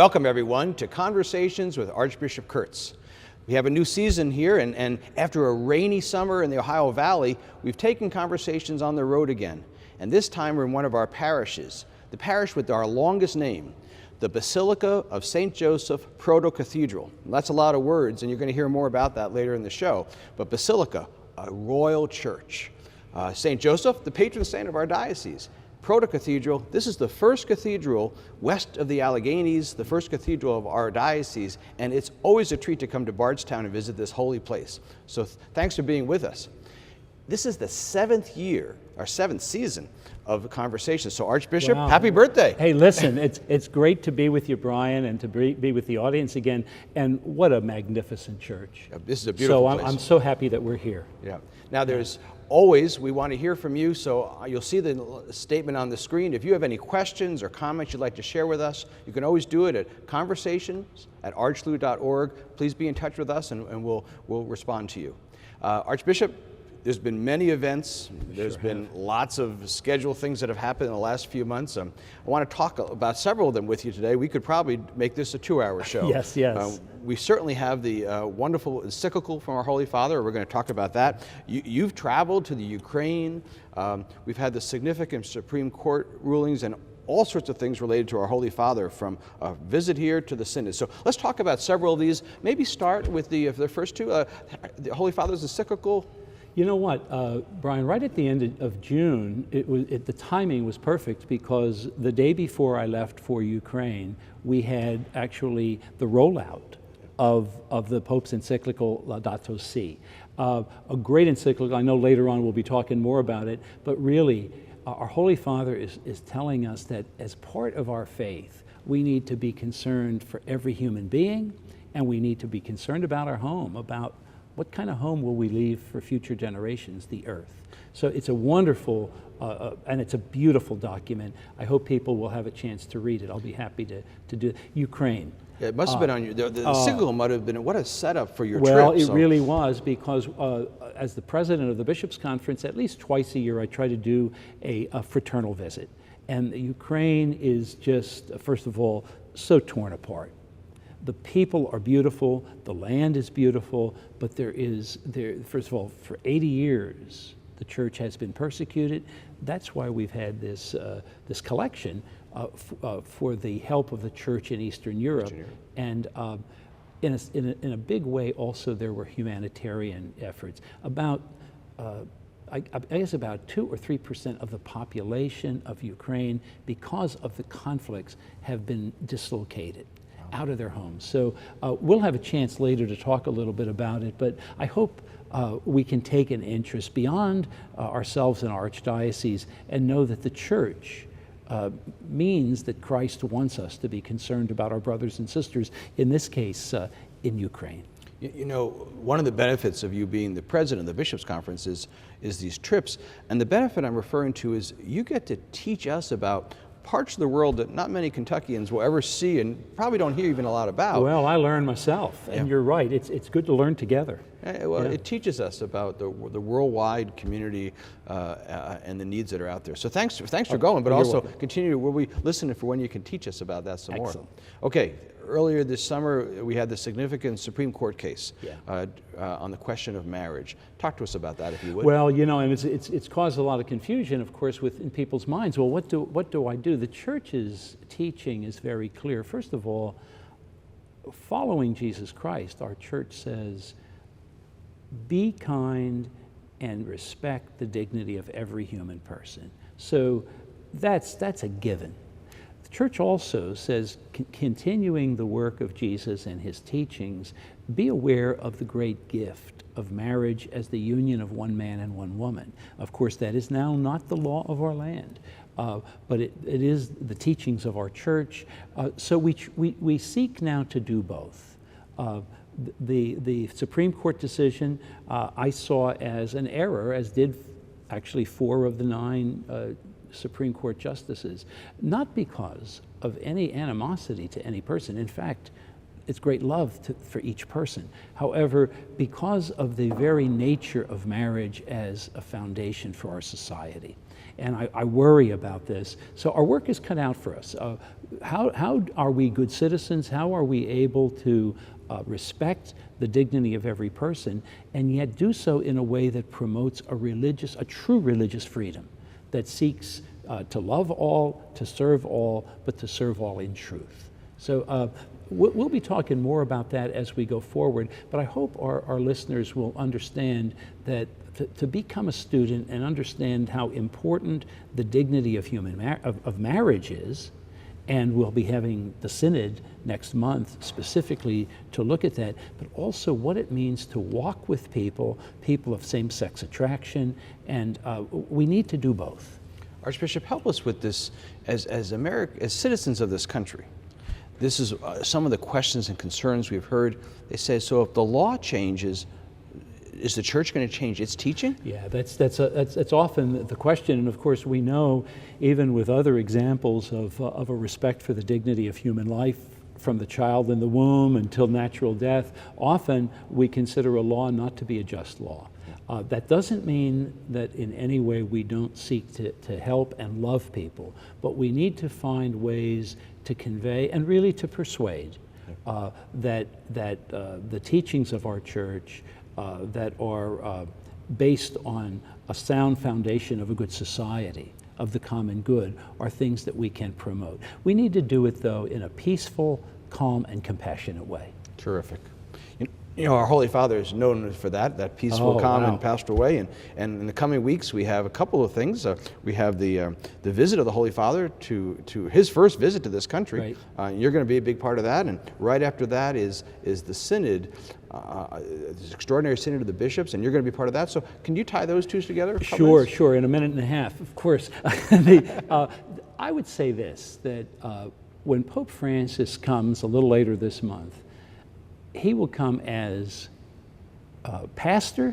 Welcome everyone to Conversations with Archbishop Kurtz. We have a new season here, and after a rainy summer in the Ohio Valley, we've taken conversations on the road again. And this time we're in one of our parishes, the parish with our longest name, the Basilica of St. Joseph Proto-Cathedral. That's a lot of words, and you're going to hear more about that later in the show. But Basilica, a royal church. St. Joseph, the patron saint of our diocese. Proto-Cathedral, this is the first cathedral west of the Alleghenies, the first cathedral of our diocese, and it's always a treat to come to Bardstown and visit this holy place. So thanks for being with us. This is the seventh season of Conversations. So Archbishop, wow. Happy birthday. Hey, listen, it's great to be with you, Brian, and to be with the audience again. And what a magnificent church. Yeah, this is a beautiful place. So I'm so happy that we're here. Yeah. Now there's always, we want to hear from you, so you'll see the statement on the screen. If you have any questions or comments you'd like to share with us, you can always do it at conversations@archlu.org. Please be in touch with us and we'll respond to you. Archbishop, there's been many events. There's been lots of scheduled things that have happened in the last few months. I want to talk about several of them with you today. We could probably make this a 2-hour show. Yes, yes. We certainly have the wonderful encyclical from our Holy Father. We're going to talk about that. You've traveled to the Ukraine. We've had the significant Supreme Court rulings and all sorts of things related to our Holy Father, from a visit here to the Synod. So let's talk about several of these. Maybe start with the first two. The Holy Father's encyclical. You know what, Brian, right at the end of June, the timing was perfect, because the day before I left for Ukraine, we had actually the rollout of the Pope's encyclical Laudato Si. A great encyclical. I know later on we'll be talking more about it, but really our Holy Father is telling us that as part of our faith, we need to be concerned for every human being, and we need to be concerned about our home, about what kind of home will we leave for future generations, the earth. So it's a wonderful, and it's a beautiful document. I hope people will have a chance to read it. I'll be happy to do it. Ukraine. Yeah, it must have been on your, the encyclical might have been, what a setup for your trip. Well, it really was, because as the president of the Bishops' Conference, at least twice a year, I try to do a fraternal visit. And Ukraine is just, first of all, so torn apart. The people are beautiful, the land is beautiful, but first of all, for 80 years, the church has been persecuted. That's why we've had this collection for the help of the church in Eastern Europe. And in a big way, also, there were humanitarian efforts. About, I guess about 2 or 3% of the population of Ukraine, because of the conflicts, have been dislocated out of their homes. So we'll have a chance later to talk a little bit about it, but I hope we can take an interest beyond ourselves and our archdiocese and know that the church means that Christ wants us to be concerned about our brothers and sisters, in this case, in Ukraine. You know, one of the benefits of you being the president of the Bishops' Conference is these trips, and the benefit I'm referring to is you get to teach us about parts of the world that not many Kentuckians will ever see and probably don't hear even a lot about. Well, I learn myself, and you're right. It's good to learn together. It teaches us about the worldwide community and the needs that are out there. So thanks for going, but also continue. We'll be listening for when you can teach us about that some more. Okay. Earlier this summer, we had the significant Supreme Court case on the question of marriage. Talk to us about that, if you would. Well, you know, and it's caused a lot of confusion, of course, in people's minds. Well, what do I do? The church's teaching is very clear. First of all, following Jesus Christ, our church says, be kind and respect the dignity of every human person. So that's a given. The church also says, continuing the work of Jesus and his teachings, be aware of the great gift of marriage as the union of one man and one woman. Of course, that is now not the law of our land, but it is the teachings of our church. So we seek now to do both. The Supreme Court decision I saw as an error, as did actually 4 of the 9 Supreme Court justices, not because of any animosity to any person. In fact, it's great love for each person. However, because of the very nature of marriage as a foundation for our society, and I worry about this, so our work is cut out for us. How are we good citizens? How are we able to respect the dignity of every person, and yet do so in a way that promotes a true religious freedom that seeks to love all, to serve all, but to serve all in truth? So we'll be talking more about that as we go forward, but I hope our listeners will understand that to become a student and understand how important the dignity of of marriage is, and we'll be having the Synod next month specifically to look at that, but also what it means to walk with people of same-sex attraction, and we need to do both. Archbishop, help us with this as citizens of this country. This is some of the questions and concerns we've heard. They say, so if the law changes, is the church going to change its teaching? Yeah, that's often the question, and of course we know, even with other examples of a respect for the dignity of human life, from the child in the womb until natural death, often we consider a law not to be a just law. That doesn't mean that in any way we don't seek to help and love people, but we need to find ways to convey and really to persuade that the teachings of our church that are based on a sound foundation of a good society, of the common good, are things that we can promote. We need to do it, though, in a peaceful, calm, and compassionate way. Terrific. You know, our Holy Father is known for that peaceful, calm, and pastoral way. And in the coming weeks, we have a couple of things. We have the visit of the Holy Father to his first visit to this country. Right. You're going to be a big part of that. And right after that is the Synod, this extraordinary Synod of the bishops, and you're going to be part of that. So can you tie those two together? Sure. In a minute and a half, of course. I would say this, that when Pope Francis comes a little later this month, he will come as pastor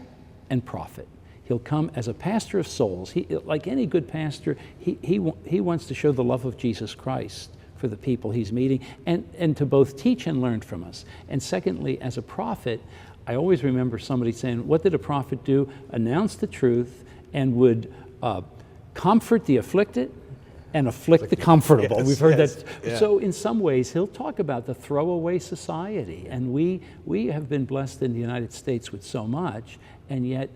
and prophet. He'll come as a pastor of souls. Like any good pastor, he wants to show the love of Jesus Christ for the people he's meeting, and to both teach and learn from us. And secondly, as a prophet, I always remember somebody saying, what did a prophet do? Announce the truth and would comfort the afflicted and afflict the comfortable. Yes, we've heard yes, that. yeah. So in some ways, he'll talk about the throwaway society. And we have been blessed in the United States with so much, and yet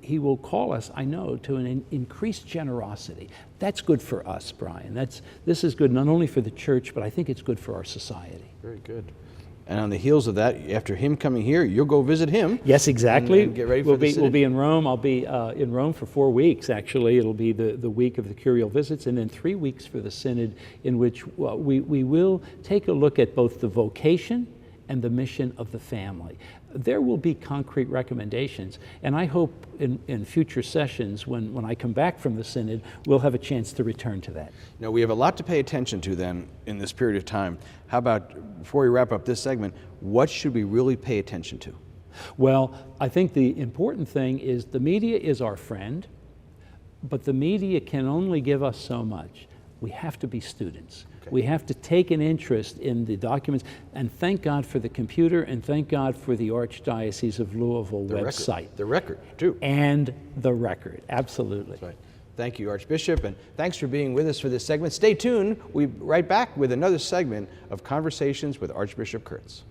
he will call us, I know, to an increased generosity. That's good for us, Brian. This is good not only for the church, but I think it's good for our society. Very good. And on the heels of that, after him coming here, you'll go visit him. Yes, exactly. And get ready for the Synod. We'll be in Rome. I'll be in Rome for 4 weeks, actually. It'll be the week of the curial visits, and then 3 weeks for the Synod, in which we will take a look at both the vocation and the mission of the family. There will be concrete recommendations, and I hope in future sessions, when I come back from the Synod, we'll have a chance to return to that. Now, we have a lot to pay attention to then in this period of time. How about, before we wrap up this segment, what should we really pay attention to? Well, I think the important thing is the media is our friend, but the media can only give us so much. We have to be students. Okay. We have to take an interest in the documents, and thank God for the computer, and thank God for the Archdiocese of Louisville website. The record, too. And the record, absolutely. That's right. Thank you, Archbishop, and thanks for being with us for this segment. Stay tuned. We'll be right back with another segment of Conversations with Archbishop Kurtz.